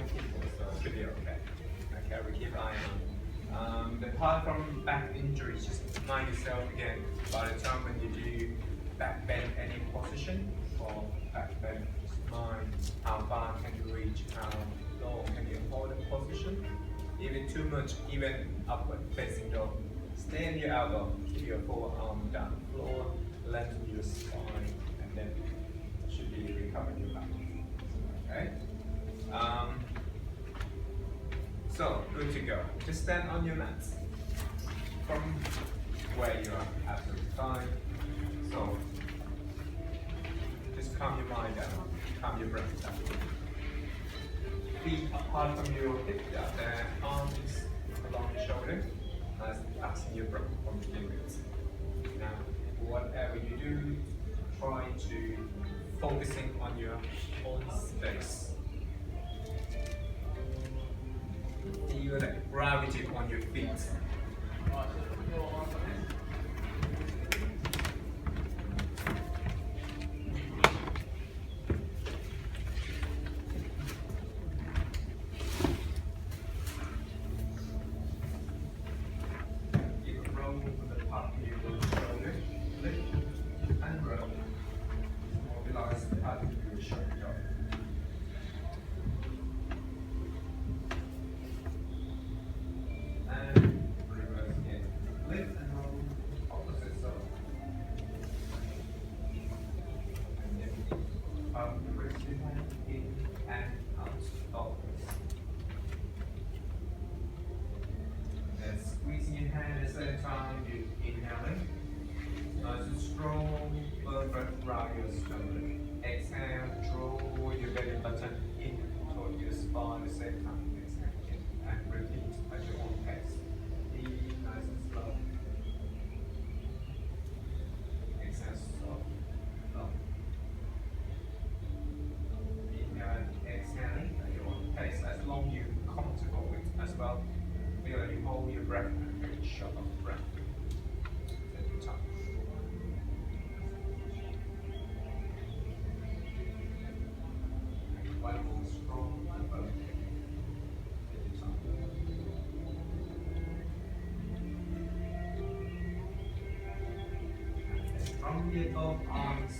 people, so it should be okay. Okay, we keep eye on. Apart from back injuries, just mind yourself again. By the time when you do back bend any position or back bend, just mind how far can you reach, how low can you hold the position. Even too much, even upward facing dog. Stay on your elbow, keep your forearm down the floor, lengthen your spine, and then should be recovering your back. Okay? So, good to go. Just stand on your mats. From where you are, absolutely fine. So, just calm your mind down, calm your breath down. Feet apart from your hip down there, arms along your shoulder, as passing your breath from the fingers. Now, whatever you do, try to focusing on your own space. Feel the gravity on your feet. You can roll with the top of your shoulder, lift and roll. Mobilize the top of your shoulder. In and out always. And squeezing your hand at the same time, you inhaling. Nice and strong, blow breath around your stomach. Exhale, draw your belly button in toward your spine at the same time. Exhale in and repeat at your own pace. Be nice and slow. Exhale soft, slow. Exhaling at your own pace, as long as you're comfortable with as well. Feel that you hold your breath and very short of breath at the top. One more strong elbow at the top. And from your both arms,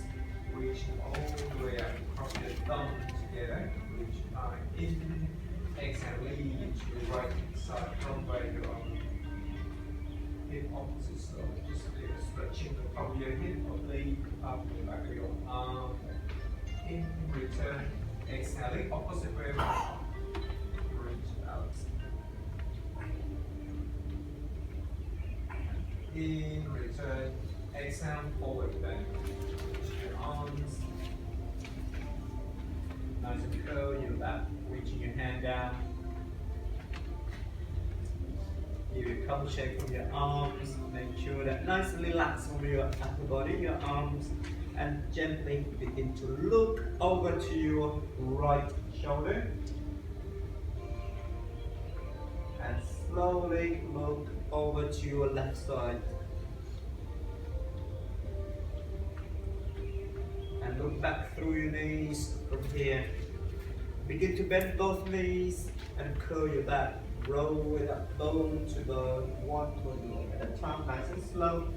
reaching all the way up across your thumb together, reach in, exhale, lean to the right side from where you are. Hip opposite, so just stretching the top of your hip or leg up the back of your arm. In return, exhaling, opposite way, reach out. In return, exhale, forward bend. Your arms. Nice and curl your back, reaching your hand down. Give a couple shake from your arms. Make sure that nice and relaxed from your upper body, your arms, and gently begin to look over to your right shoulder. And slowly look over to your left side. And look back through your knees from here. Begin to bend both knees and curl your back. Roll it up bone to bone, one bone at a time, nice and slow.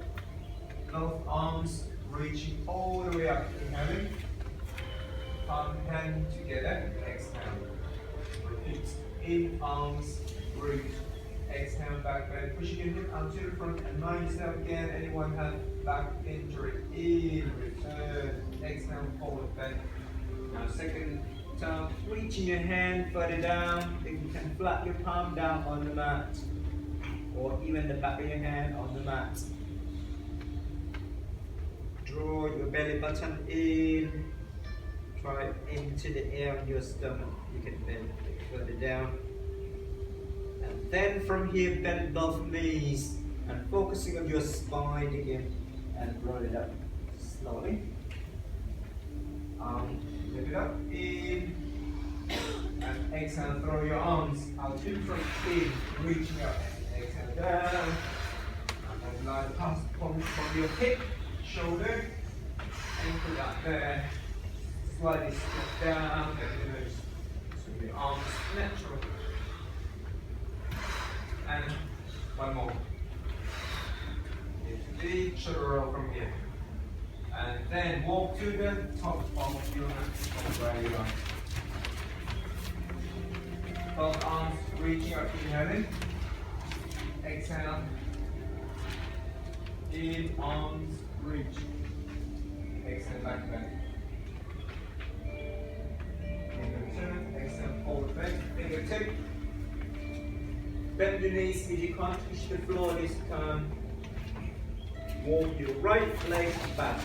Both arms reaching all the way up, inhaling. Palm hand together, exhale. Repeat. In, arms, reach. Exhale, back bend. Pushing your hip out to the front and mind yourself again. Anyone have back injury? In, return. Exhale, forward bend. Now second time, reaching your hand further down. Then you can flap your palm down on the mat. Or even the back of your hand on the mat. Draw your belly button in. Try into the air on your stomach. You can bend further down. And then from here, bend both knees and focusing on your spine again. And roll it up slowly. Lift it up, in, and exhale, throw your arms out to the front, in, reaching up, exhale down, and then line past from your hip, shoulder, ankle down there, slightly step down, and then swing the arms natural. And one more. Deep shoulder roll from here. And then walk to the top of your mat from where you are. Both arms reaching up, inhaling. Exhale. In arms reach. Exhale, back bend. Turn, exhale, forward bend. Fingertip. Bend your knees if you can't touch the floor this time. Walk your right leg back.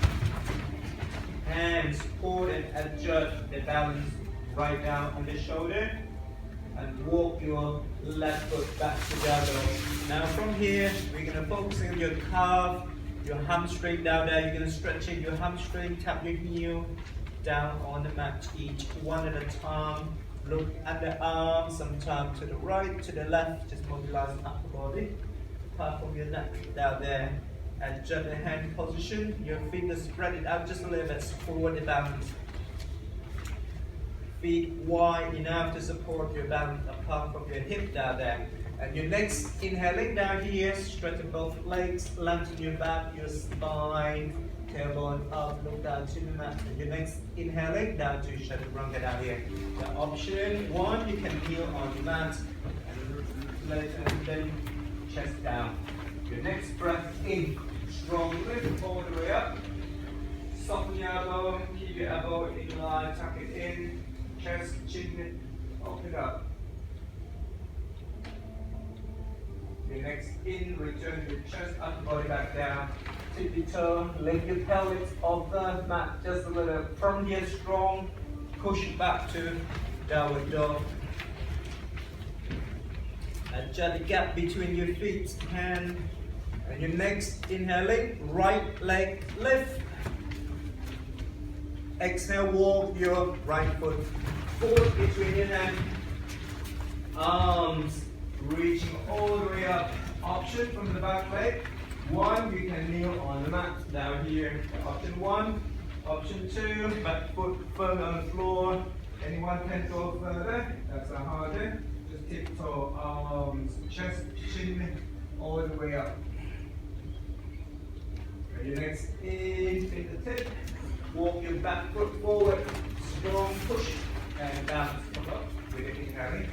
Hands forward and adjust the balance right down on the shoulder. And walk your left foot back together. Now from here, we're going to focus on your calf, your hamstring down there. You're going to stretch in your hamstring, tap your heel down on the mat, each one at a time. Look at the arms, sometimes to the right, to the left, just mobilize the upper body. Apart from your neck down there. Adjust the hand position, your fingers spread it out just a little bit, support the balance. Feet wide enough to support your balance apart from your hip down there. And your next inhaling down here, straighten both legs, lengthen your back, your spine, tailbone up, look down to the mat. And your next inhaling down to chaturanga down here. The option one, you can kneel on the mat and then chest down. Your next breath in, strong lift all the way up. Soften your elbow, keep your elbow in line, tuck it in. Chest, chin, open it up. Your next in, return your chest up, body back down. Tip your toe, lift your pelvis off the mat just a little. From here, strong, push back to downward dog. Adjust the gap between your feet, hand, and your next inhaling, right leg lift. Exhale, walk your right foot forward between your hands. Arms reaching all the way up. Option from the back leg. One, you can kneel on the mat down here. Option one. Option two, back foot firm on the floor. Anyone can go further. That's a harder. Just tiptoe, arms, chest, chin, all the way up. And your next in, fingertip. Walk your back foot forward, strong push, and bounce. Come up with it inhaling.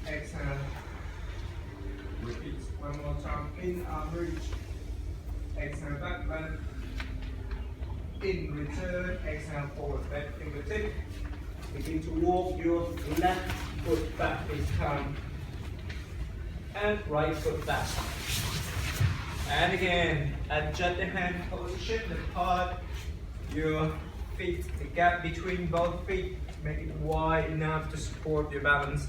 Exhale. Repeat one more time. In, arm reach. Exhale, back bend. In, return. Exhale, forward bend, fingertip. Begin to walk your left foot back this time. And right foot back. And again, adjust the hand position, apart your feet, the gap between both feet, make it wide enough to support your balance.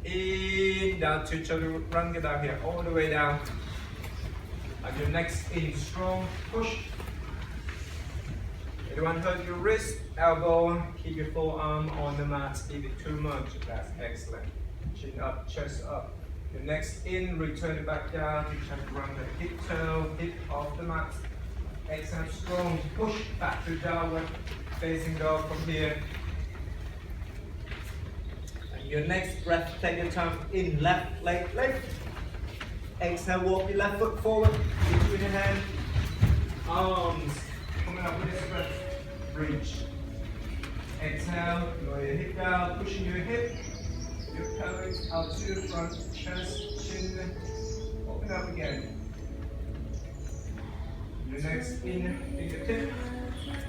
In, down to chaturanga down here, all the way down. And your next in, strong push. Anyone hurt your wrist, elbow, keep your forearm on the mat, if it too much, that's excellent. Chin up, chest up. Your next in, return it back down to chaturanga, hip toe, hip off the mat. Exhale, strong push back to downward, facing dog from here. And your next breath, take your time in, left leg lift. Exhale, walk your left foot forward, between your hand, arms, coming up with this breath, reach. Exhale, lower your hip down, pushing your hip. Your pelvis out to the front, chest, chin, open up again. Your next in, fingertip,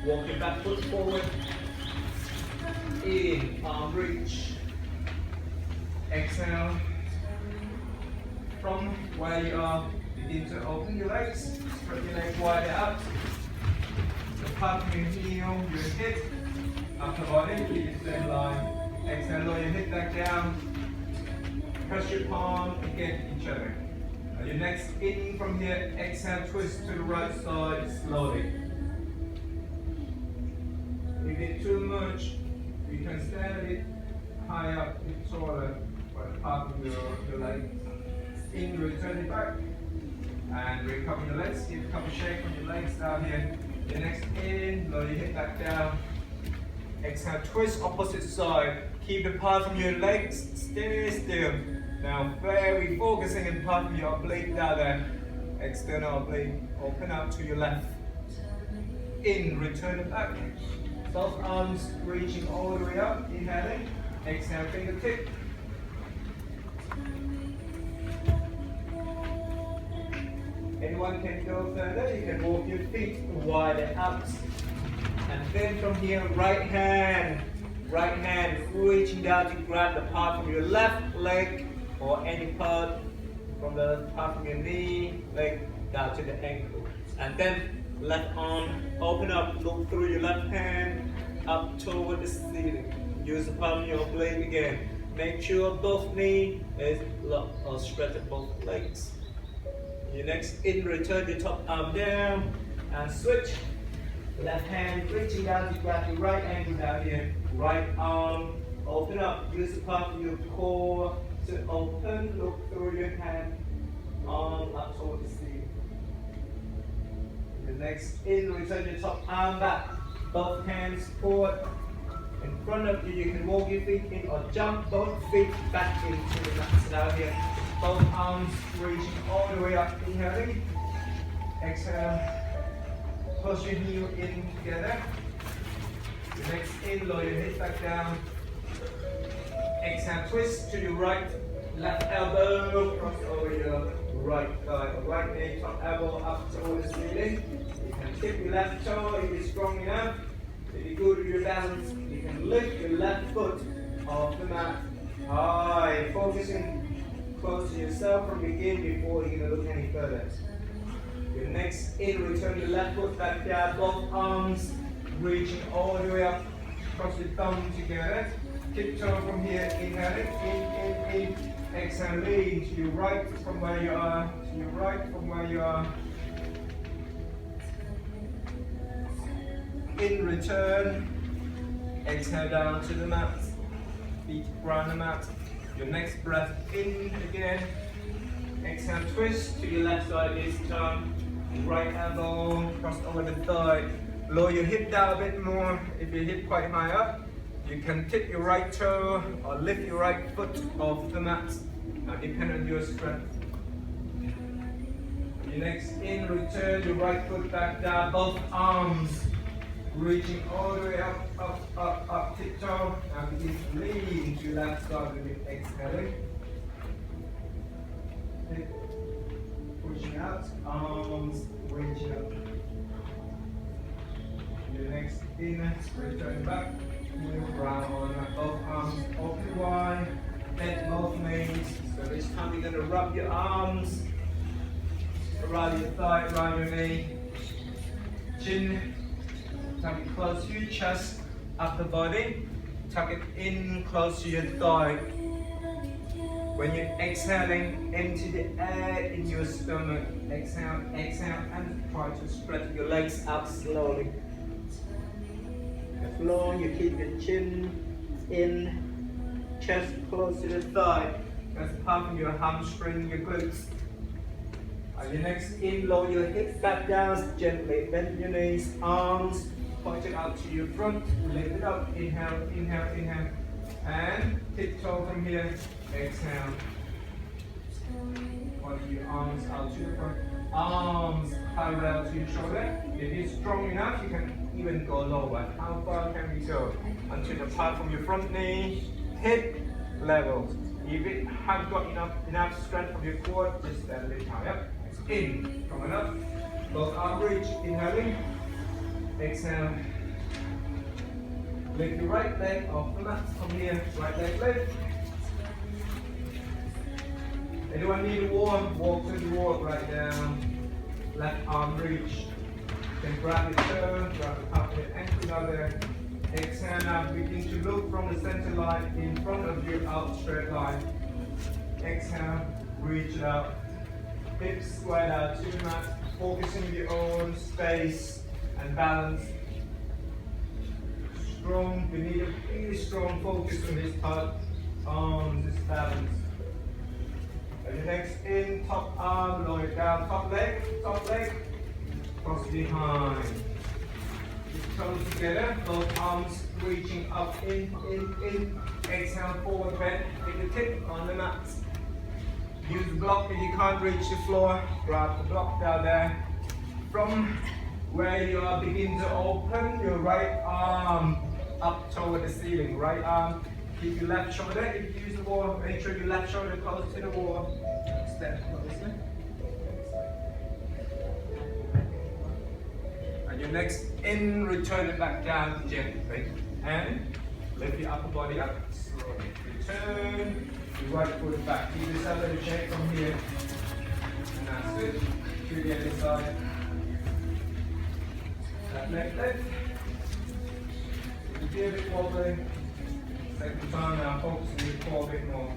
walk your back foot forward, in, arm reach. Exhale, from where you are, begin to open your legs, spread your legs wide out. The part of your heel, your hip, upper body, keep it same line. Exhale, lower your hip back down. Press your palm against each other. And your next in from here, exhale, twist to the right side slowly. If it's too much, you can stand a bit high up, a bit taller, for the part of your leg. In, return it back. And recover your legs. Give a couple shake on your legs down here. Your next in, lower your hip back down. Exhale, twist opposite side. Keep the palm of your legs, stay still. Now very focusing in palm of your oblique down there. External oblique, open up to your left. In, return it back. Both arms reaching all the way up, inhaling. Exhale, fingertip. Anyone can go further, you can walk your feet wider out. And then from here, right hand reaching down to grab the part of your left leg or any part from the part of your knee, leg down to the ankle. And then left arm, open up, look through your left hand up toward the ceiling. Use the palm of your blade again. Make sure both knees is locked or stretch both legs. Your next in, return your top arm down and switch. Left hand reaching down to grab your right ankle down here. Right arm, open up. Use the palm of your core to open. Look through your hand, arm up toward the ceiling. The next in, return your top arm back. Both hands forward. In front of you, you can walk your feet in or jump both feet back into the mat. So down here, both arms reaching all the way up. Inhaling. Exhale. Push your heel in together. The next in, lower your head back down. Exhale, twist to your right. Left elbow cross over your right thigh. Right knee, top elbow up towards the ceiling. You can tip your left toe if you're strong enough. If you're good with your balance, you can lift your left foot off the mat. High, focusing close to yourself from begin before you're going to look any further. Your next in, return your left foot back down, both arms reaching all the way up, cross your thumb together. Tiptoe from here, inhaling, in. Exhale, lean to your right from where you are, to your right from where you are. In, return. Exhale down to the mat, feet around the mat. Your next breath in again. Exhale, twist to your left side this time. Right elbow cross over the thigh. Lower your hip down a bit more. If your hip quite high up, you can tip your right toe or lift your right foot off the mat. Now depend on your strength. Your next in, return your right foot back down. Both arms reaching all the way up, tiptoe. Now begin to lean to your left side with your exhaling. Pushing out, arms reaching up. Your next in, return back, move around on both arms open wide, bend both knees. So this time you're going to rub your arms around your thigh, around your knee, chin, tuck it close to your chest, upper body, tuck it in close to your thigh. When you're exhaling, empty the air in your stomach. Exhale, exhale, and try to spread your legs out slowly. As long you keep your chin in, chest close to the thigh. That's pumping your hamstring, your glutes. On your next in, lower your hips back down gently. Bend your knees, arms pointed out to your front. Lift it up. Inhale, inhale, inhale. And tiptoe from here. Exhale. Point your arms out to the front. Arms parallel to your shoulder. If you're strong enough, you can even go lower. How far can we go? Until the part from your front knee, hip level. If you have got enough strength from your core, just stand a bit higher. In, coming up. Both arms reach. Inhaling. Exhale. Lift your right leg off the mat. From here, right leg lift. Anyone need a warm? Walk to the wall, right down. Left arm reach. Then grab your toe, grab the top of your ankle down there. Exhale now, begin to look from the center line in front of you, out straight line. Exhale, reach it out. Hips squared out to the mat, focusing your own space and balance. Strong, we need a really strong focus on this part. Arms, this balance. And the next in, top arm, lower it down, top leg, cross behind. Toes together, both arms reaching up, in. Exhale, forward bend, fingertip on the mat. Use the block if you can't reach the floor. Grab the block down there. From where you are, begin to open your right arm up toward the ceiling. Right arm, keep your left shoulder. If you use the wall, make sure your left shoulder close to the wall. Step closer. And your next in, return it back down gently. And lift your upper body up. Slowly return. Your right foot back. Give yourself a little shake from here. And that's it. To the other side. That leg lift. If you feel it wobbling, take the time now, focus on your core a bit more.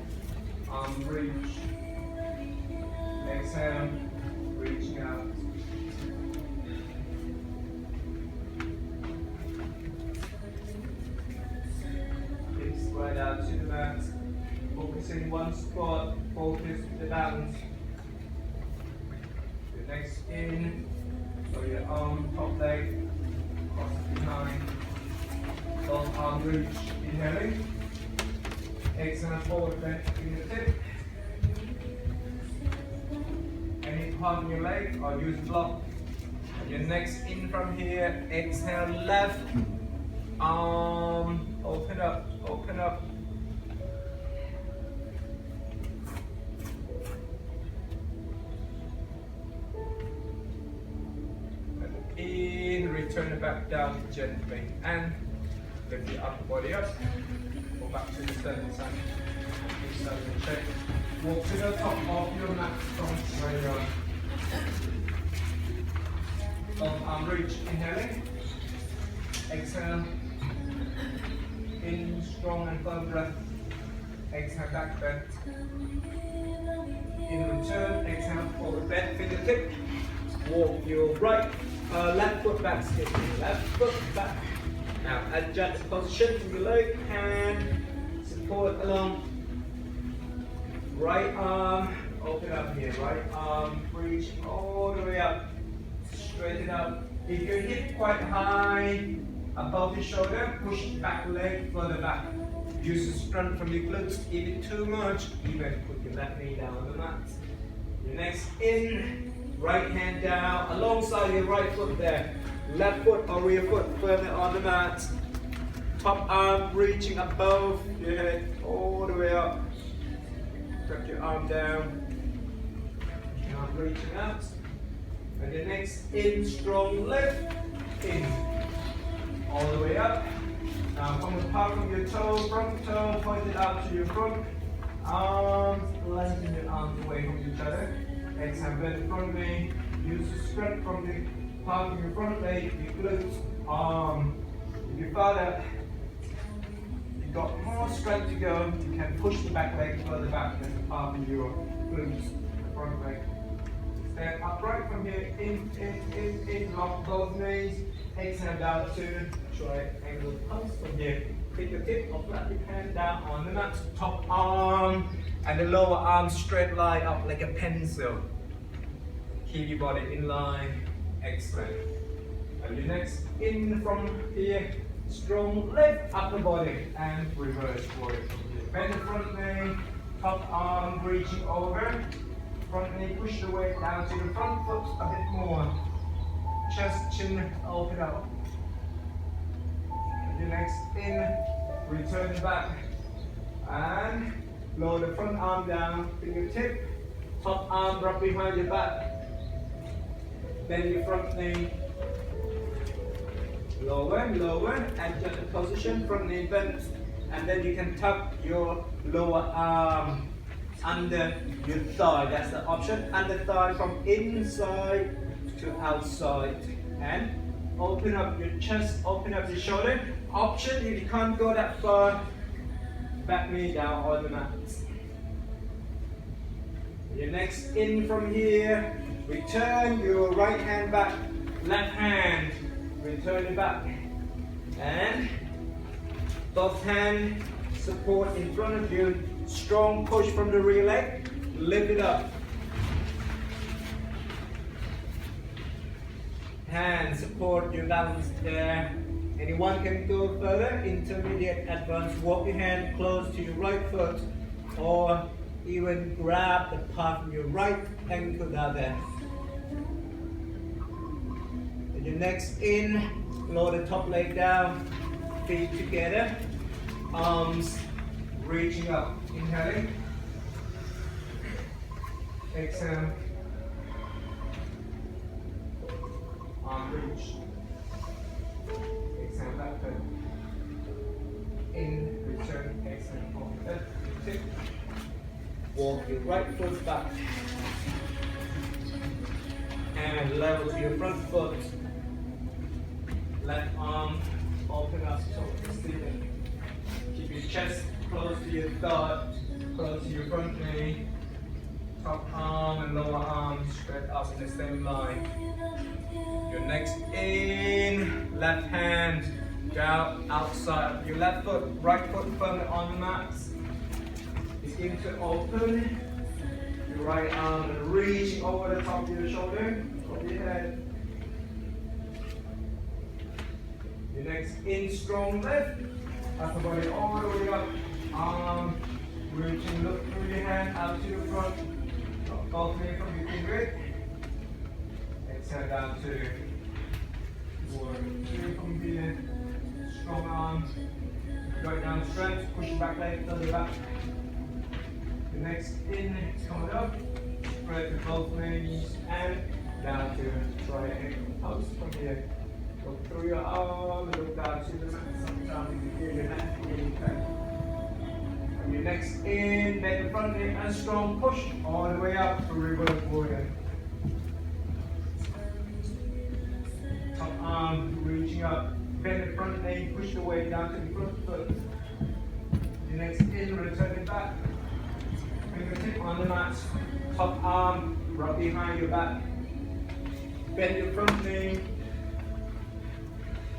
Arms reach. Exhale, reaching out. Hips spread out to the mat. Focusing one spot, focus the balance. The next in, so your arm, top leg, cross behind. Both arms reach, inhaling. Exhale, forward bend, fingertip. Any part of your leg or use block. Your next in from here, exhale, left arm, open up, open up. In, return it back down gently and lift your upper body up. Go back to the standing side. Keep standing in shape. Walk to the top of your mat from where you are. Both arm reach, inhaling. Exhale. In, strong and firm breath. Exhale, back bend. In return, exhale, forward bend, fingertip. Walk your left foot back, skip left foot back. Now adjust the position from your leg and support along. Right arm, open up here. Right arm, reach all the way up. Straighten up. If your hip quite high above your shoulder, push back leg further back. Use the strength from your glutes. If it's too much, even put your left knee down on the mat. Your next in. Right hand down, alongside your right foot there. Left foot or rear foot further on the mat. Top arm reaching above your head, all the way up. Drop your arm down. Arm reaching out. And the next in, strong lift, in. All the way up. Now from the palm of your toe, front toe, point it out to your front. Arms, lengthen your arms away from each other. Exhale, bend front knee. Use the strength from the palm of your front leg, your glutes, arm. If you found that you've got more strength to go, you can push the back leg further back than the palm of your glutes, the front leg. Stand upright from here, in, lock both knees. Exhale down to triangle pulse from here. Pick your tip or flat your hand down on the mat. Top arm and the lower arm straight line up like a pencil. Keep your body in line. Excellent. And your next in from here. Strong lift up the body and reverse forward from here. Bend the front knee. Top arm reaching over. Front knee push the weight down to the front foot a bit more. Chest, chin, open up. Your next in, return back and lower the front arm down, fingertip, top arm drop behind your back, bend your front knee, lower, adjust the position, front knee bent, and then you can tuck your lower arm under your thigh, that's the option, under thigh from inside to outside, and open up your chest, open up your shoulder. Option, if you can't go that far, back knee down on the mat. Your next in from here, return your right hand back, left hand, return it back. And both hands support in front of you, strong push from the rear leg, lift it up. hand support your balance there. Anyone can go further, intermediate, advanced. Walk your hand close to your right foot, or even grab the part of your right ankle down there. And your next in, lower the top leg down, feet together, arms reaching up, inhaling, exhale, arm reach, exhale back foot, in, return, exhale, forward, tip, walk your right foot back, and level to your front foot, left arm, open up towards the ceiling. Keep your chest close to your thigh, close to your front knee. Top arm and lower arm spread up in the same line. Your next in, left hand down outside of your left foot, right foot firmly on the mat. Begin to open your right arm and reaching over the top of your shoulder, over your head. Your next in, strong lift, upper body all the way up, arm reaching, look through your hand out to the front, both knee from your finger. Exhale down to forward, from here, strong arms, right down strength, push back leg further back. The next in is coming up, spread with both knees and down to triangle pose from here. Look through your arm, look down to the mat. Sometimes you can feel your neck really tight. And your next in, bend the front knee and strong push all the way up to reverse warrior. Top arm reaching up, bend the front knee, push the weight down to the front foot. Your next in, return it back. Fingertip on the mat, top arm right behind your back. Bend your front knee.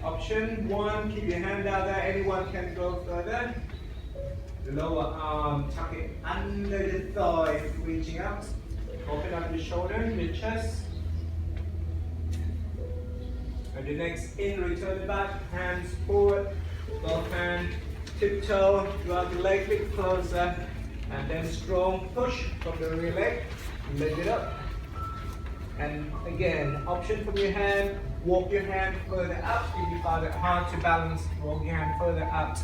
Option one, keep your hand out there, anyone can go further. The lower arm, tuck it under the thigh, reaching out. Open up your shoulder, your chest. And the next in, return it back, hands forward, both hands, tiptoe, drag the leg a bit closer, and then strong push from the rear leg, lift it up. And again, option from your hand, walk your hand further up. If you find it hard to balance, walk your hand further up.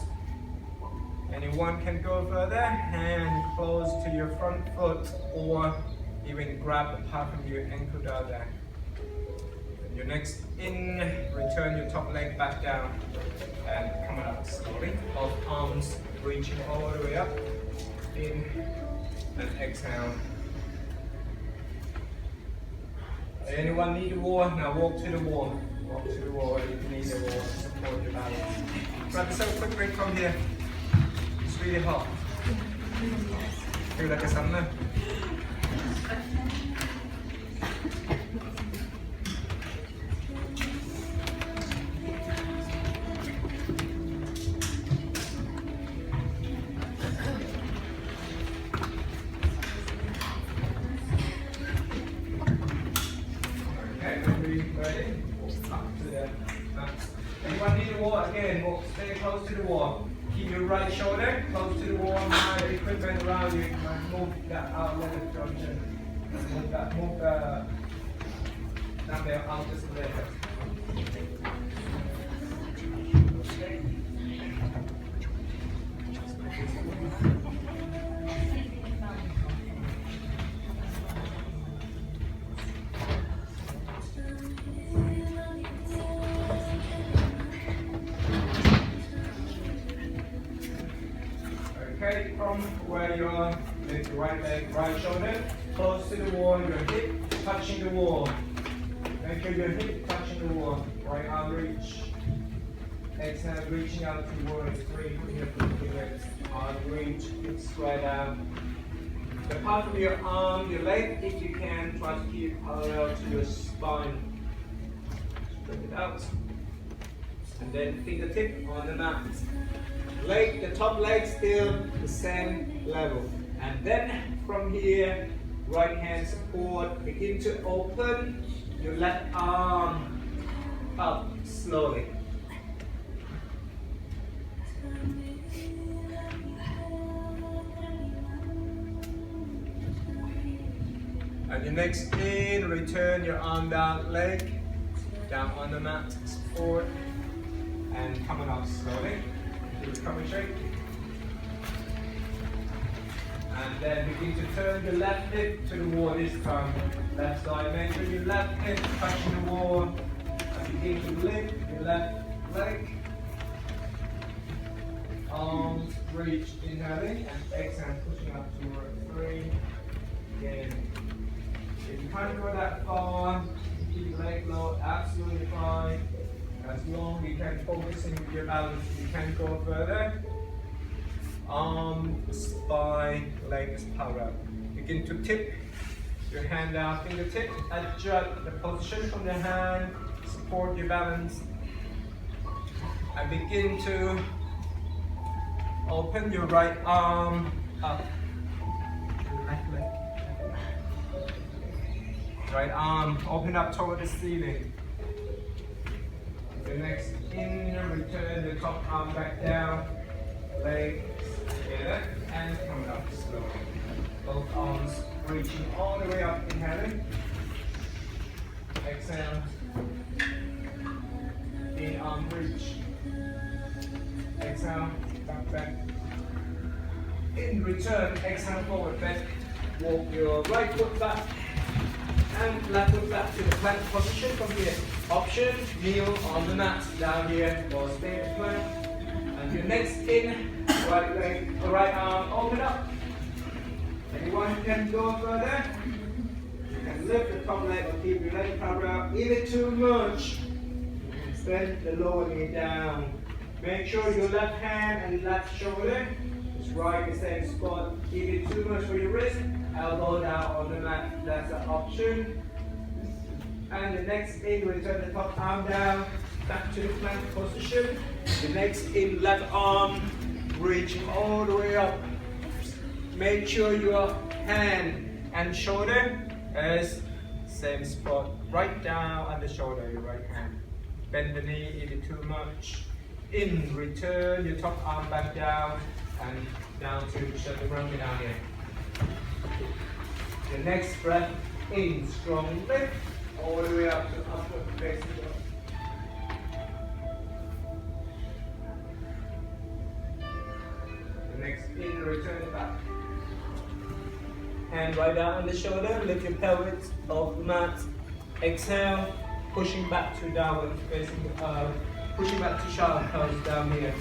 Anyone can go further, hand close to your front foot, or even grab the part of your ankle down there. And your next in, return your top leg back down and coming up slowly. Both arms reaching all the way up. In and exhale. Anyone need a wall? Now walk to the wall. Walk to the wall if you need a wall to support your balance. Grab yourself a quick break from here. It's really hot. Feel like a summer. Ready? Up to the mat. Anyone need a wall? Again, walk, stay close to the wall. Keep your right shoulder close to the wall. Mind the equipment around you. Move that outlet of junction. Move the dumbbell out just a little bit. Okay. Okay, from where you are, lift your right leg, right shoulder, close to the wall, your hip touching the wall. Make sure your hip touching the wall. Right arm reach. Exhale, reaching out towards three, put your fingers. Arm reach, hip spread out. The part of your arm, your leg, if you can, try to keep parallel to your spine. Spread it out. And then fingertip on the mat. Leg, the top leg still the same level. And then from here, right hand support, begin to open your left arm up slowly. And your next in, return your arm down, leg down on the mat, forward, and coming up slowly. Do the coming shape. And then begin to turn your left hip to the wall this time. Left side, make sure your left hip touching the wall. And begin to lift your left leg. Arms reach, inhaling, and exhale, pushing up to 3. Again. If you can't go that far, keep your leg low, absolutely fine. As long as you can focus with your balance, you can go further. Arm, spine, legs, power up. Begin to tip your hand down, fingertip, adjust the position from the hand, support your balance. And begin to open your right arm up. Left leg. Right arm, open up toward the ceiling. The next in, return the top arm back down. Legs together and coming up slowly. Both arms reaching all the way up, inhaling. Exhale. In arm reach. Exhale, back. In return, exhale forward bend. Walk your right foot back and left foot back to the plank position from here. Option, kneel on the mat down here or stay in plank. And your next in, right leg, right arm, open up. Anyone can go further. You can lift the top leg or keep your leg covered up. Even too much, bend the lower knee down. Make sure your left hand and left shoulder is right in the same spot. Keep it too much for your wrist. Elbow down on the mat, that's an option. And the next in, return the top arm down, back to the plank position. The next in, left arm, reaching all the way up. Make sure your hand and shoulder is same spot, right down on the shoulder, your right hand. Bend the knee if it's too much. In, return your top arm back down and down to chaturanga down here. The next breath in, strong lift, all the way up to upward facing dog. The next in, return it back. Hand right down on the shoulder, lift your pelvis off the mat. Exhale, pushing back to downward facing, pushing back to shower pose down here.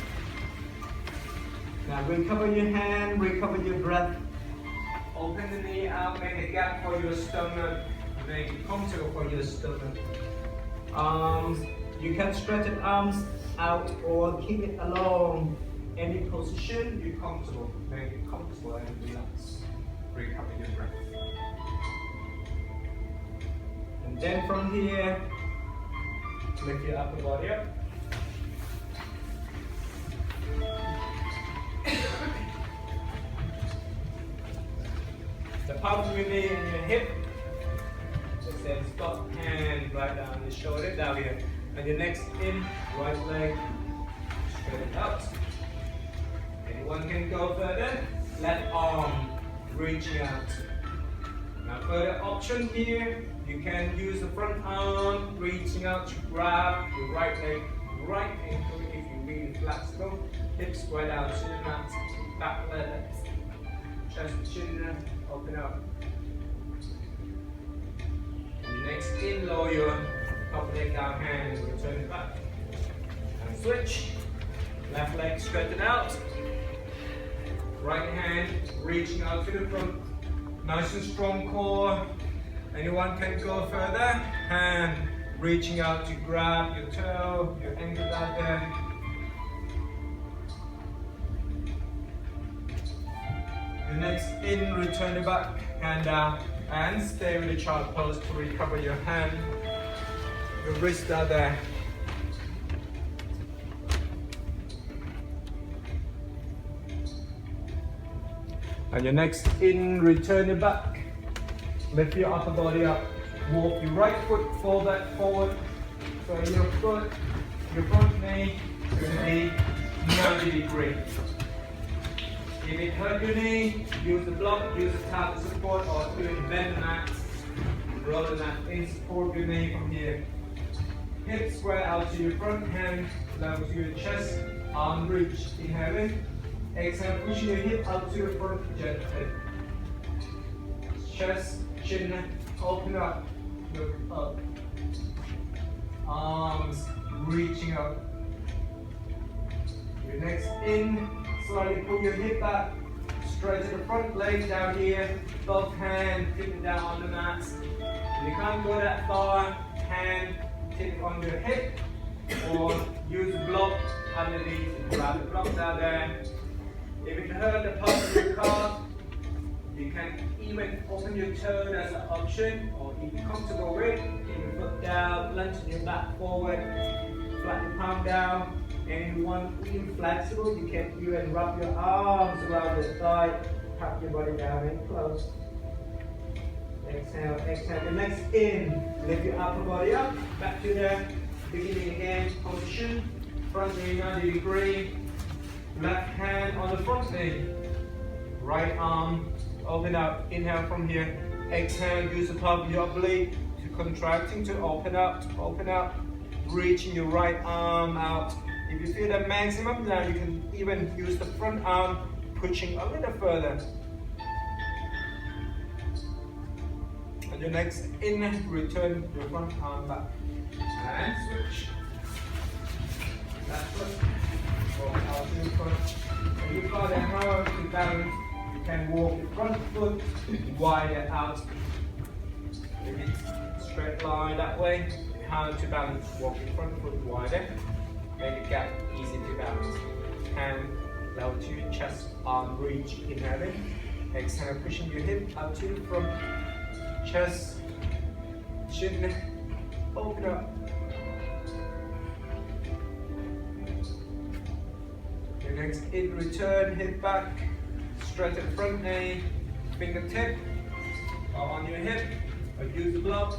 Now recover your hand, recover your breath. Open the knee out, make a gap for your stomach. Make it comfortable for your stomach. Arms, you can stretch the arms out or keep it along. Any position you're comfortable. Make it comfortable and relax. Recover your breath. And then from here, lift your upper body up. The palms of your knee and your hip. Just then stop, hand right down the shoulder, down here. And your next in, right leg, straight it out. Anyone can go further. Left arm, reaching out. Now further option here, you can use the front arm, reaching out to grab your right leg right into it if you're really flexible. Hips right out to the mat, back leg, chest, chin, open up. And next in, lower your top leg down, hands, return it back. And switch. Left leg straighten out. Right hand reaching out to the front. Nice and strong core. Anyone can go further. Hand reaching out to grab your toe, your ankle out there. The next in, return it back, hand down, and stay with the child pose to recover your hand, your wrist out there. And your next in, return it back, lift your upper body up, walk your right foot forward, So your front knee should be 90 degrees. If it hurt your knee, use the block, use the tap to support, or even bend the mat, roll the mat in, support your knee from here. Hips square out to your front, hand level to your chest, arm reach, inhaling. Exhale, pushing your hip up to your front, gently. Chest, chin, open up, look up. Arms reaching up. Your next in, slowly pull your hip back, straight to the front, leg down here, both hands tipping down on the mat. If you can't go that far, hand tip on your hip, or use the block underneath, grab the block down there. If it hurt the part of your calf, you can even open your toe, that's an option, or if you're comfortable with, keep your foot down, lengthen your back forward, flatten your palm down. And if you want even flexible, you can even wrap your arms around your thigh, tap your body down and close. Exhale, exhale. The next in, lift your upper body up, back to the beginning again, position, front knee 90 degree, left hand on the front knee, right arm, open up, inhale from here, exhale, use the palm of your oblique to contracting to open up, reaching your right arm out. If you feel the maximum, now you can even use the front arm, pushing a little further. And your next in, return your front arm back. And switch. Left foot, walk out to your front. When you've got a hard to balance, you can walk your front foot wider out. If it's straight line that way, hard to balance, walk your front foot wider. Make a gap easy to balance. Hand level to your chest, arm reach, inhaling. Exhale, pushing your hip up to the front. Chest, chin, open up. Your next in, return, hip back, straighten front knee, fingertip on your hip, or use the block.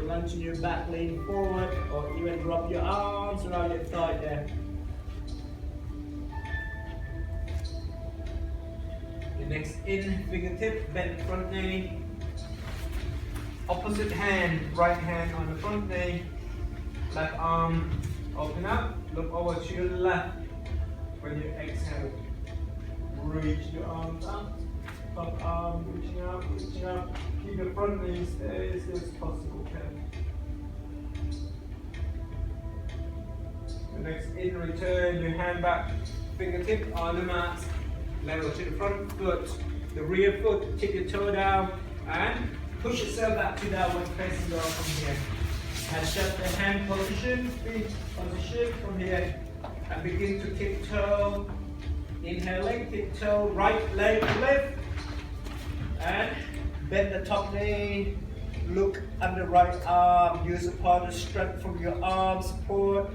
Lunge in your back, lean forward, or even drop your arms around your thigh there. Your next in, fingertip, bend front knee. Opposite hand, right hand on the front knee. Left arm, open up, look over to your left. When you exhale, reach your arms up. Up arm, reaching up, reaching up. Keep your front knee stay as still as possible. The next in, return your hand back, fingertip on the mat, level to the front foot, the rear foot, tip your toe down, and push yourself back to downward facing dog from here. Adjust the hand position, feet position from here, and begin to tiptoe. Inhaling, tiptoe, right leg lift, and bend the top knee, look under right arm, use a part of strength from your arm, support,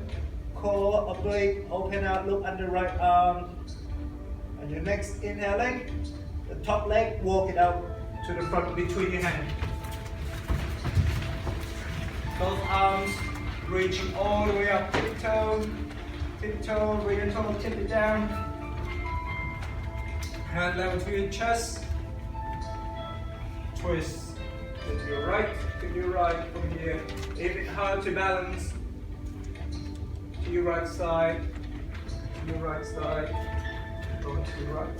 core, oblique, open out, look under right arm. And your next inhaling, the top leg, walk it out to the front between your hands. Both arms reaching all the way up, tiptoe, tiptoe, rear toe, tip it down. Hand level to your chest. Twist to your right from here. If it's hard to balance, to your right side, go to your right.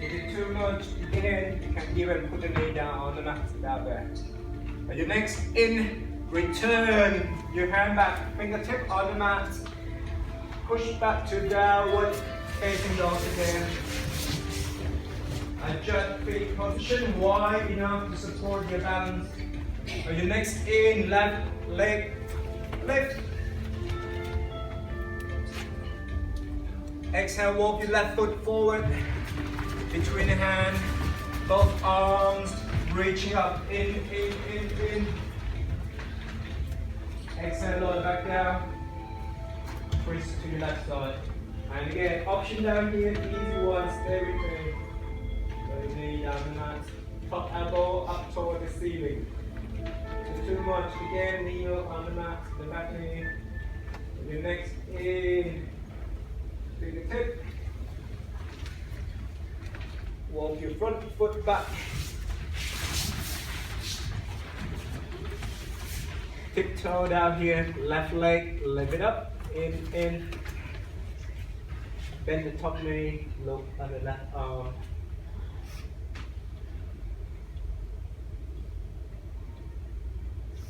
If it's too much, again, you can even put the knee down on the mat down there. And your next in, return your hand back, fingertip on the mat, push back to downward facing dog again. Adjust feet position wide enough to support your balance. And your next in, left leg lift. Exhale, walk your left foot forward between the hand, both arms reaching up, in. Exhale, lower back down, twist to your left side. And again, option down here, easy one, stay with me. Lower knee down the mat, top elbow up toward the ceiling. Just too much. Again, kneel on the mat, the back knee. Your next in, fingertip. Walk your front foot back. Tiptoe down here, left leg, lift it up, in. Bend the top knee, look at the left arm.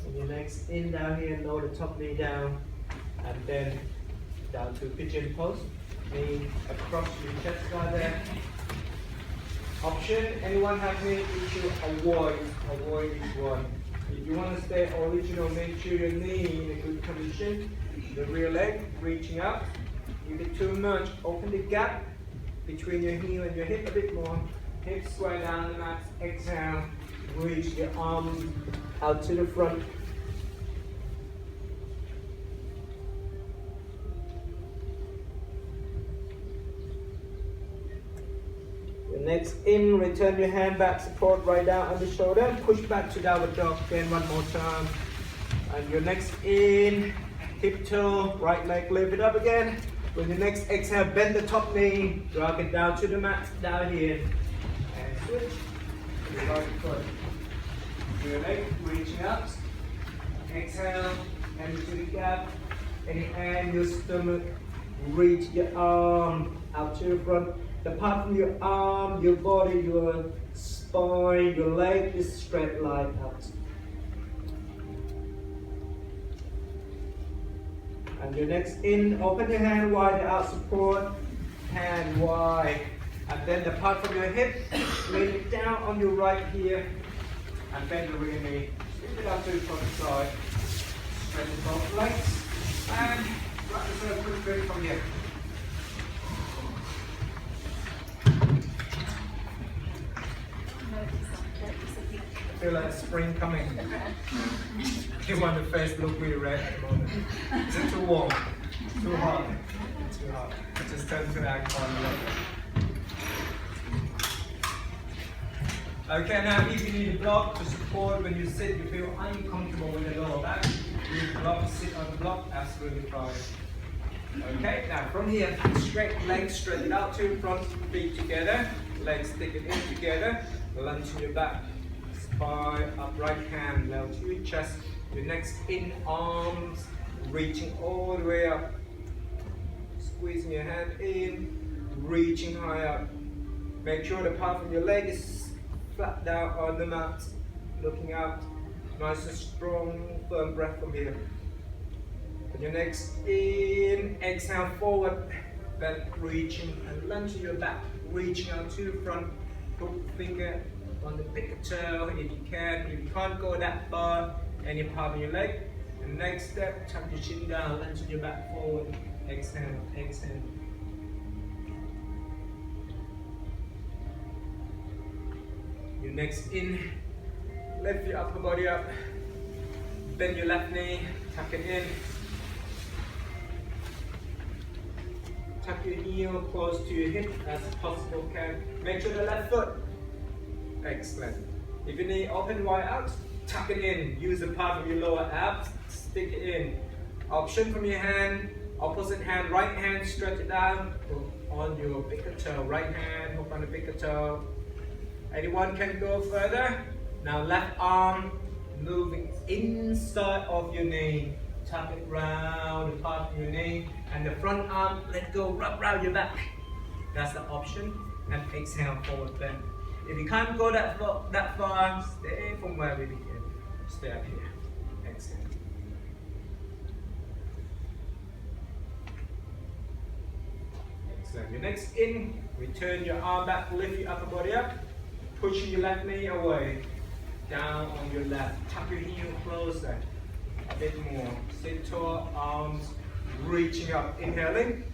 And your next in down here, lower the top knee down, and then down to pigeon pose. Knee across your chest right there. Option, anyone have any issue, avoid this one. If you want to stay original, make sure your knee in a good condition. The rear leg reaching up. If it's too much, open the gap between your heel and your hip a bit more. Hips square down the mat. Exhale. Reach your arms out to the front. Next in, return your hand back, support right down on the shoulder, push back to downward dog, again one more time. And your next in, tiptoe, right leg lift it up again. With your next exhale, bend the top knee, drag it down to the mat, down here. And switch, to the right foot. Your leg reaching up, exhale, and to the gap, and your stomach, reach your arm out to the front. The part from your arm, your body, your spine, your leg is straight line out. And your next in, open your hand wide out, support, hand wide. And then the part from your hip, lay it down on your right here, and bend the rear knee. Lift it up to the front side. Straighten both legs, and wrap yourself quickly from here. I feel like spring coming. You want the face look really red at the moment. Is it too warm? Too hot? Too hot. I just turn to act on the Okay, now if you need a block to support when you sit, you feel uncomfortable with the lower back, you need a block to sit on the block, absolutely fine. Okay, now from here, straight legs straighten out to front, feet together, legs sticking in together, lunge to your back. Spine up, right hand level to your chest. Your next in, arms reaching all the way up. Squeezing your hand in, reaching high up. Make sure the part of your leg is flat down on the mat, looking out. Nice and strong, firm breath from here. And your next in, exhale forward, then reaching and lunge to your back, reaching out to the front. Hook finger on the bigger toe if you can. If you can't go that far, any part of your leg. And next step, tuck your chin down, lunge your back forward. Exhale, exhale. Your next in, lift your upper body up. Bend your left knee, tuck it in. Tuck your heel close to your hip as possible can. Make sure the left foot. Excellent. If your knee open wide out, tuck it in. Use the part of your lower abs, stick it in. Option from your hand, opposite hand, right hand, stretch it down. Hook on your bigger toe. Right hand, hook on the bigger toe. Anyone can go further. Now left arm, moving inside of your knee. Tuck it round the part of your knee. And the front arm, let go, wrap round your back. That's the option. And exhale, forward bend. If you can't go that far, stay from where we begin. Stay up here. Exhale. Excellent. Your next in, return your arm back, lift your upper body up, pushing your left knee away. Down on your left. Tuck your heel closer. A bit more. Sit tall, arms reaching up. Inhaling.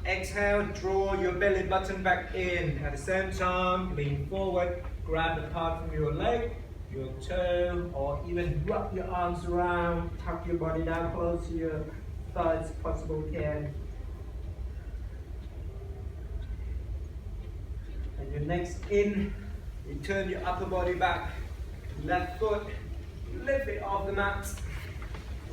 Exhale, draw your belly button back in. At the same time, lean forward, grab the part from your leg, your toe, or even wrap your arms around, tuck your body down close to your thighs, possible can. And your next in, return your upper body back. Left foot, lift it off the mat.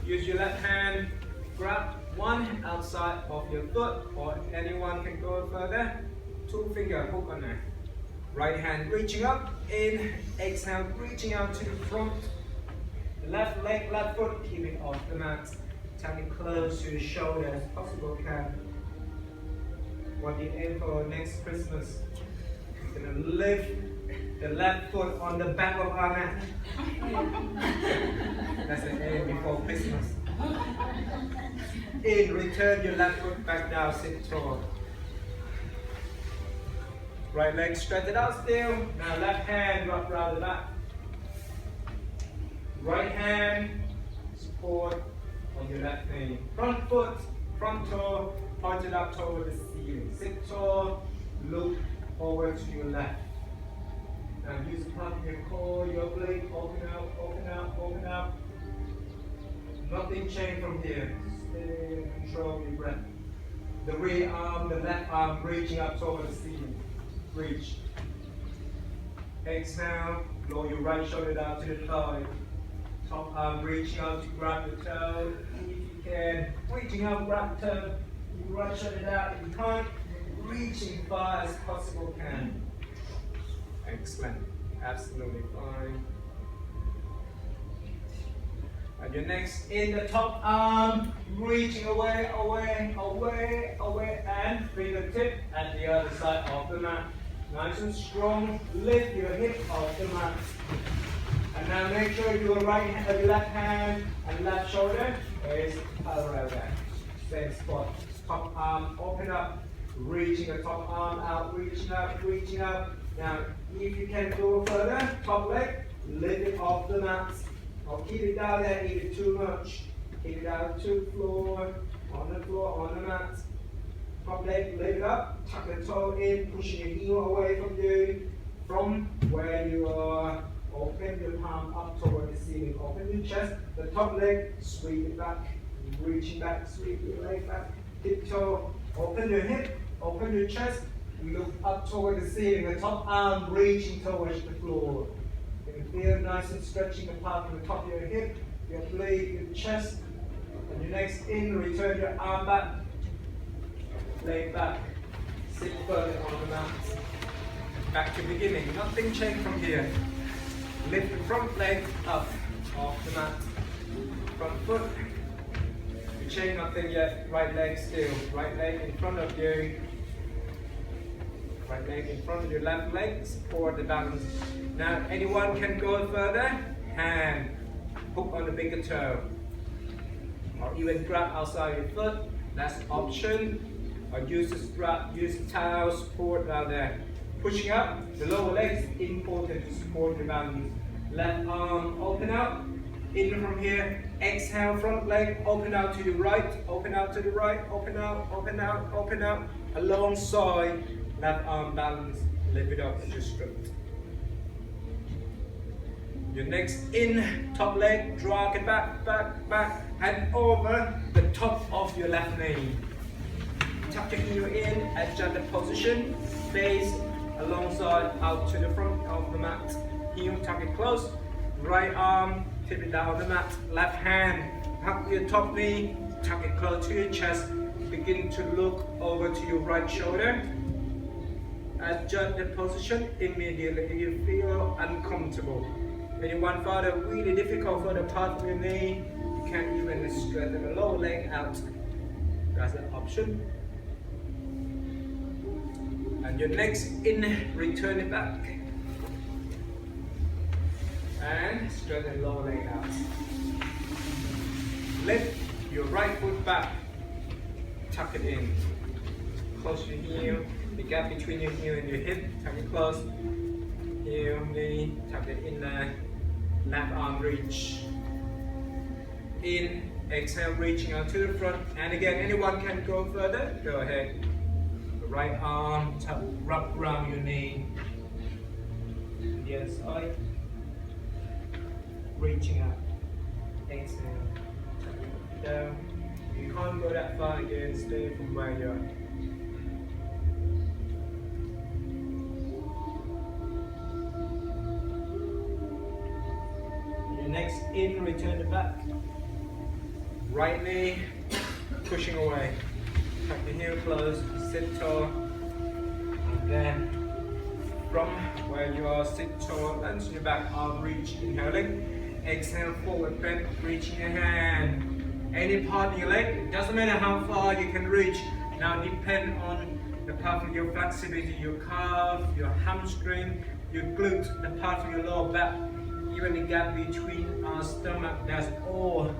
Use your left hand, grab one outside of your foot, or anyone can go further. 2 finger hook on there. Right hand reaching up, in, exhale, reaching out to the front. The left leg, left foot, keep it off the mat. Tuck it close to your shoulder as possible can. What do you aim for next Christmas? You're gonna lift the left foot on the back of our mat. That's the aim before Christmas. In, return your left foot back down, sit tall. Right leg stretch it out still. Now left hand wrap around the back. Right hand support on your left knee. Front foot, front toe, pointed up toward the ceiling. Sit tall, look over to your left. Now use the part of your core, your blade, open out, open out, open out. Nothing change from here. Stay in control of your breath. The rear arm, the left arm reaching up toward the ceiling. Reach. Exhale, lower your right shoulder down to the thigh. Top arm reaching out to grab the toe. If you can, reaching out, grab the toe. Your right shoulder down. If you can't, reaching far as possible can. Excellent. Absolutely fine. And your next, in the top arm, reaching away, away, away, away, and fingertip at the other side of the mat. Nice and strong, lift your hip off the mat. And now make sure your left hand and left shoulder is parallel there. Same spot. Top arm, open up, reaching the top arm out, reaching up, reaching up. Now, if you can go further, top leg, lift it off the mat. Or keep it down there if it's too much. Keep it down to the floor, on the mat. Top leg, lift it up, tuck the toe in, pushing your heel away from you. From where you are, open your palm up toward the ceiling. Open your chest, the top leg, sweep it back. Reaching back, sweep your leg back. Tiptoe, open your hip, open your chest. Look up toward the ceiling, the top arm reaching towards the floor. Feel nice and stretching apart from the top of your hip, your blade, your chest. And your next in, return your arm back, lay back, sit further on the mat. Back to beginning, nothing changed from here. Lift the front leg up off the mat. Front foot, you change nothing yet, right leg still. Right leg in front of you. Right leg in front of your left leg, support the balance. Now anyone can go further, hand, hook on the bigger toe. Or even grab outside your foot, that's option. Or use the strap, use the towel, support down there. Pushing up, the lower legs, important to support the balance. Left arm, open out, in from here, exhale, front leg, open out to the right, open out to the right, open out, open out, open out, alongside. Left arm balance, lift it up and just straight. Your next in, top leg, drag it back, back, back, and over the top of your left knee. Tuck your heel in, adjust the position, face alongside, out to the front of the mat. Heel, tuck it close, right arm, tip it down the mat, left hand, hug your top knee, tuck it close to your chest, begin to look over to your right shoulder. Adjust the position immediately if you feel uncomfortable. When you want further, really difficult for the part of your knee, you can't even straighten the lower leg out. That's an option. And your next in, return it back. And straighten the lower leg out. Lift your right foot back. Tuck it in. Close your heel. The gap between your heel and your hip, tuck it close. Heel, knee, tuck it in there. Left arm reach. In, exhale, reaching out to the front. And again, anyone can go further, go ahead. The right arm, wrap around your knee. The other side. Reaching up. Exhale, tuck it down. You can't go that far again, stay from where you are. legs in, return it back. Right knee pushing away. Tuck the heel close, sit tall. And then from where you are, sit tall, lunge your back, arm reach, inhaling. Exhale, forward bend, reaching your hand. Any part of your leg, it doesn't matter how far you can reach. Now depend on the part of your flexibility, your calf, your hamstring, your glute, the part of your lower back, even the gap between our stomach, that's all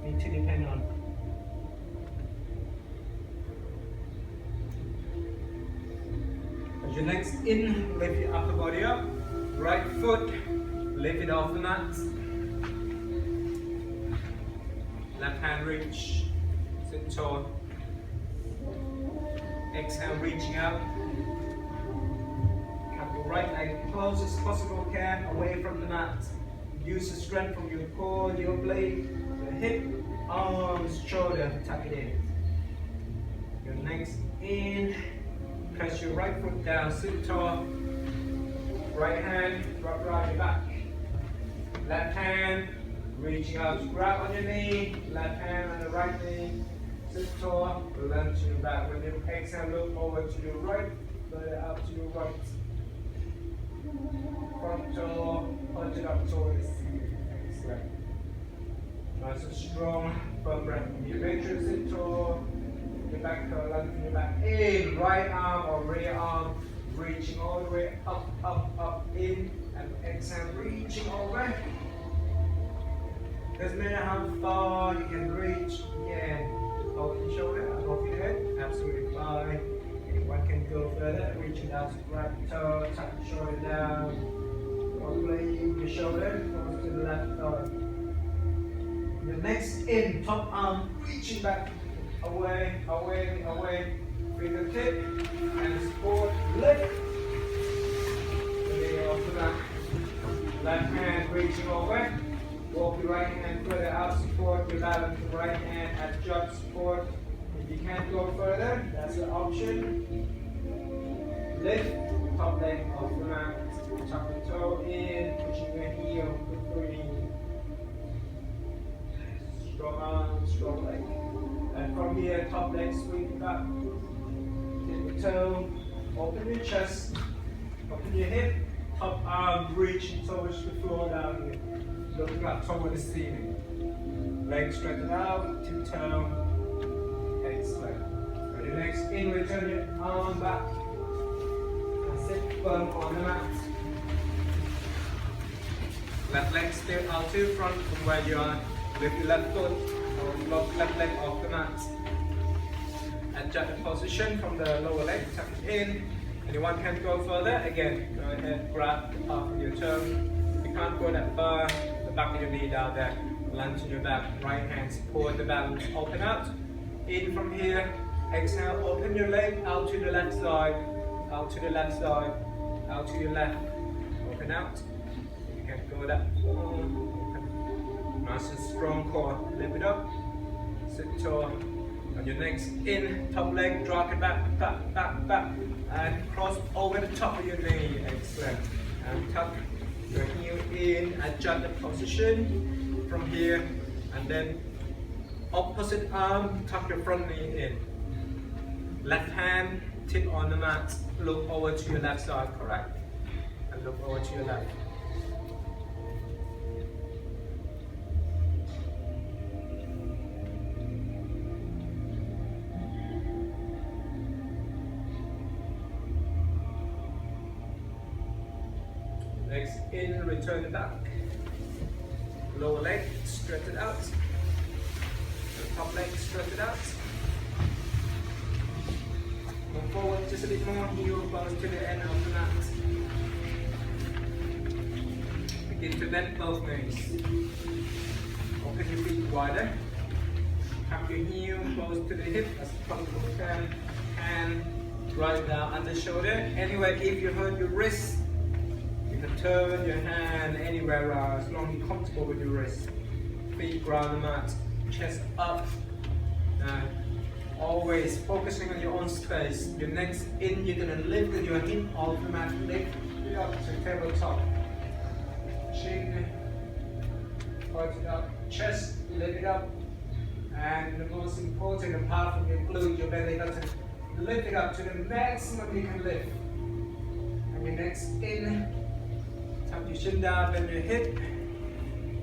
need to depend on. As your legs in, lift your upper body up. Right foot, lift it off the mat. Left hand reach, sit tall. Exhale, reaching out. Have your right leg close as possible can, away from the mat. Use the strength from your core, your blade, your hip, arms, shoulder, tuck it in. Your legs in. Press your right foot down, sit tall. Right hand, drop right your back. Left hand, reaching out, grab on your knee. Left hand on the right knee. Sit tall, lunge your back. When you exhale, look over to your right, further out to your right. Front toe, punch it up toward the ceiling. Excellent. Nice and strong, firm breath. You make sure to sit tall. Your back toe, lunge your back in. Right arm or rear arm, reaching all the way up, up, up, in. And exhale, reaching all the way. Doesn't matter how far you can reach. Yeah. Off your shoulder, off your head, absolutely fine. Anyone can go further, reaching out to grab your toe, tuck your shoulder down, probably your shoulder goes to the left thigh. The next in, top arm, reaching back, away, away, away, fingertip, and support, lift. Leg off the mat. Left hand reaching over. Walk your right hand further out, support your balance, the right hand, adjust, support. If you can't go further, that's an option. Lift, top leg off the mat, tuck the toe in, pushing your heel, good breathing. Strong arm, strong leg. And from here, top leg sweep back, tip the toe, open your chest, open your hip, top arm reaching towards the floor down here. Looking up toward the ceiling. Legs straighten out, tiptoe, exhale. Ready, legs in, return your arm back. And sit firm on the mat. Left leg still out to front from where you are. Lift your left foot or lock left leg off the mat. Adjust the position from the lower leg, tuck it in. Anyone can go further, again, go ahead, grab the half of your toe. If you can't go that far, back of your knee down there, lunge in your back, right hand support the balance, open out, in from here, exhale, open your leg, out to the left side, out to the left side, out to your left, open out, you can go that far, nice and strong core, lift it up, sit tall, on your next in, top leg, drop it back, back, back, back, and cross over the top of your knee, excellent, and tuck your heel in, adjust the position from here, and then opposite arm, tuck your front knee in. Left hand, tip on the mat, look over to your left side, correct? And look over to your left. Legs in, return it back. Lower leg, stretch it out. The top leg, stretch it out. Move forward just a bit more, heel close to the end of the mat. Begin to bend both knees. Open your feet wider. Tuck your heel close to the hip as possible as you can. Hand right down under shoulder. Anyway, if you hurt your wrist, you can turn your hand anywhere as long as you're comfortable with your wrist. Feet ground the mat, chest up. Always focusing on your own space. Your next in, you're going to lift with your hip off the mat, lift it up to tabletop. Chin, point it up, chest, lift it up. And the most important, apart from your glute, your belly button, lift it up to the maximum you can lift. And your next in, tap your chin down, bend your hip,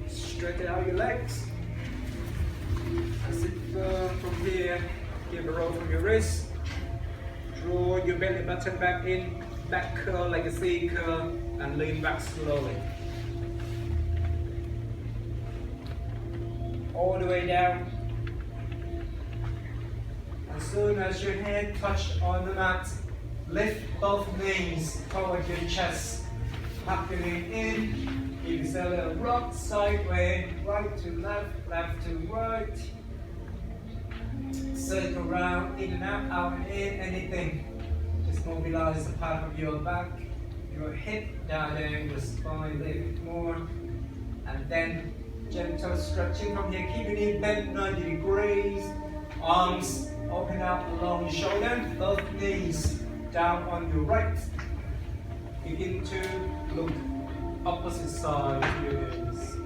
straighten out your legs. And sit firm from here, give a roll from your wrist. Draw your belly button back in, back curl like a C curl, and lean back slowly. All the way down. As soon as your head touches on the mat, lift both knees toward your chest. Tuck your knee in, give yourself a little rock sideways, right to left, left to right. Circle around, in and out and in, anything. Just mobilize the part of your back, your hip down there, your spine a little bit more. And then gentle stretching from here. Keep your knee bent 90 degrees. Arms open out along your shoulder. Both knees down on your right. Begin to look opposite side of your knees.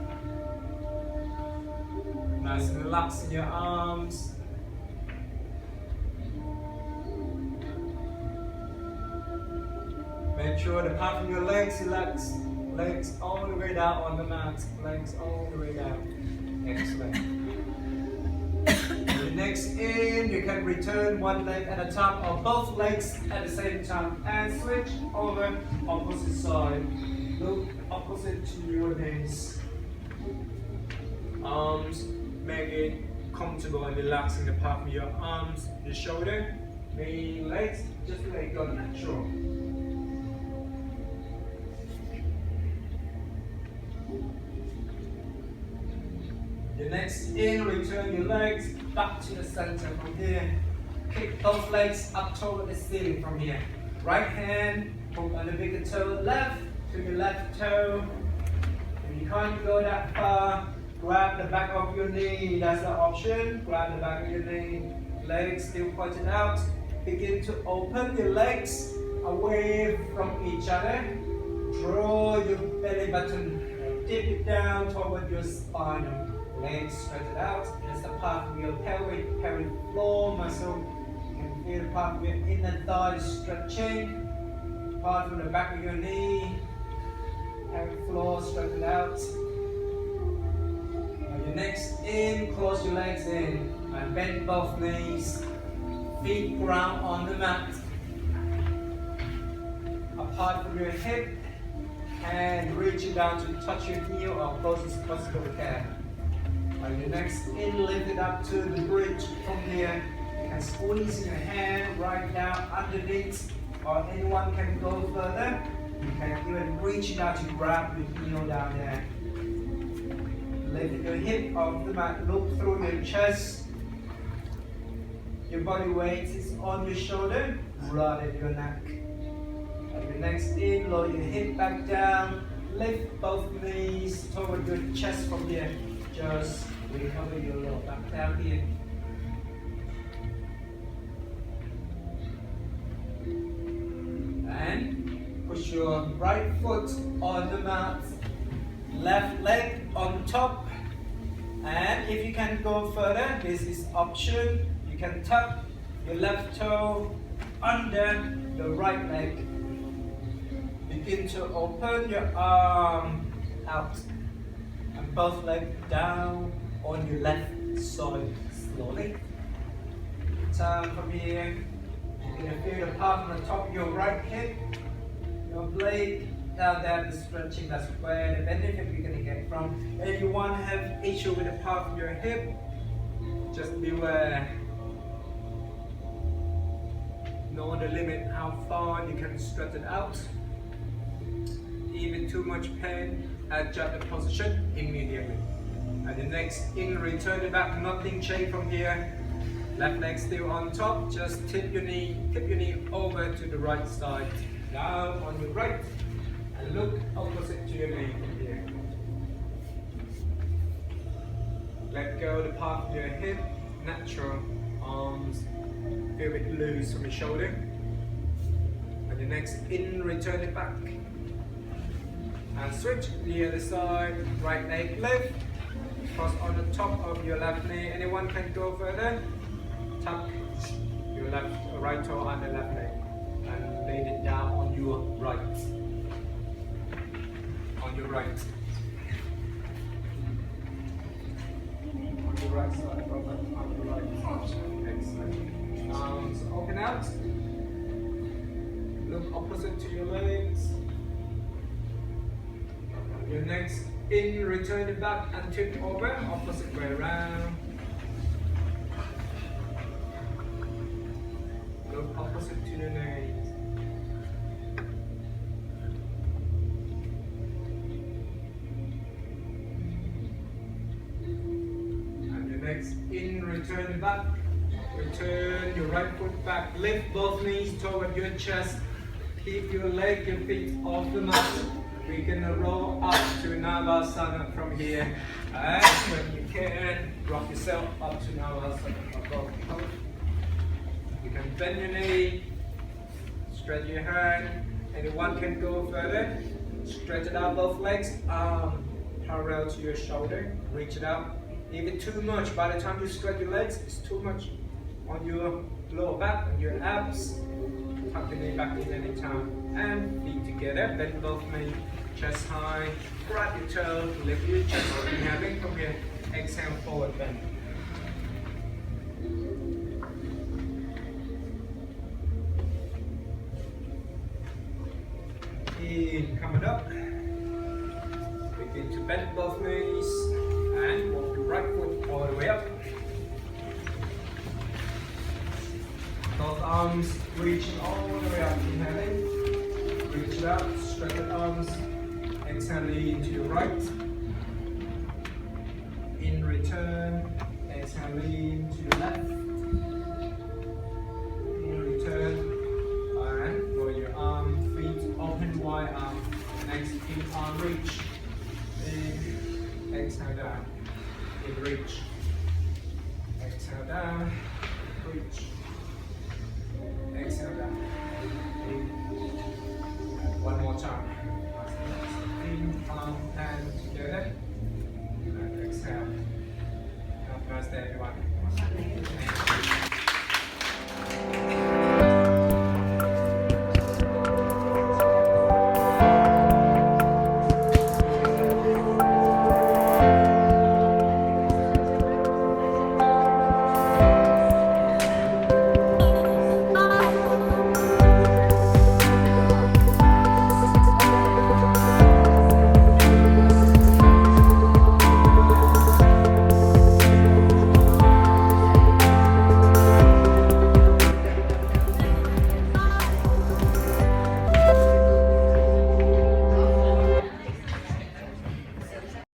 Nice and relax in your arms. Make sure the part of your legs relax. Legs all the way down on the mat. Legs all the way down. Excellent. The next in, you can return one leg at a time or both legs at the same time and switch over opposite side. Look opposite to your knees. Arms, make it comfortable and relaxing the part of your arms, your shoulder, the legs, just let it go natural. The next in, return your legs back to the center from here. Kick both legs up toward the ceiling from here. Right hand, hook on the bigger toe, left to your left toe. If you can't go that far, grab the back of your knee, that's the option. Grab the back of your knee, legs still pointed out. Begin to open your legs away from each other. Draw your belly button, dip it down toward your spine. Legs stretched out. It's the part of your pelvic floor muscle. You can feel the part of your inner thigh stretching. Part from the back of your knee. Pelvic floor stretched out. On your next in, close your legs in and bend both knees. Feet ground on the mat. Apart from your hip, and reaching down to touch your heel or close as possible you can. On your next in, lift it up to the bridge from here. You can squeeze your hand right down underneath, or anyone can go further. You can even reach out to grab your heel down there. Lift your hip off the mat, look through your chest. Your body weight is on your shoulder rather than your neck. On your next in, lower your hip back down. Lift both knees toward your chest from here. Just recover your lower back down here. And push your right foot on the mat, left leg on top. And if you can go further, this is option. You can tuck your left toe under the right leg. Begin to open your arm out. And both legs down on your left side slowly. Turn from here. You're going to feel the part on the top of your right hip. Your blade down there, the stretching, that's where the benefit you're going to get from. If you want to have issue with the part of your hip, just beware. Know the limit how far you can stretch it out. Even too much pain, adjust the position immediately. And the next in, return it back, nothing change from here. Left leg still on top, just tip your knee over to the right side. Down on your right, and look opposite to your knee from here. Let go the part of your hip, natural, arms, feel a bit loose from your shoulder. And the next in, return it back. And switch the other side, right leg lift, cross on the top of your left knee. Anyone can go further. Tuck your right toe on the left leg and lay it down on your right. On your right. On your right side, Robert. On your right. Excellent. Arms open out. Look opposite to your legs. Your next in, return it back and tip over, opposite way around. Look opposite to the legs. And your next in, return it back. Return your right foot back. Lift both knees toward your chest. Keep your feet off the mat. We're gonna roll up to Navasana from here. And when you can, rock yourself up to Navasana. You can bend your knee, stretch your hand. Anyone can go further. Stretch it out both legs, arm parallel to your shoulder. Reach it out. If it's too much, by the time you stretch your legs, it's too much on your lower back and your abs. Tuck the knee back in anytime. And feet together, bend both knees, chest high, grab your toe, lift your chest, inhaling from here, exhale, forward bend. In, coming up, begin to bend both knees, and walk your right foot all the way up. Both arms reaching all the way up, inhaling. Reach it out, stretch the arms, exhale, lean to your right. In return, exhale, lean to your left. In return, and roll your arm, feet open wide arm. Next, in arm reach. In, exhale down. In reach. Exhale down.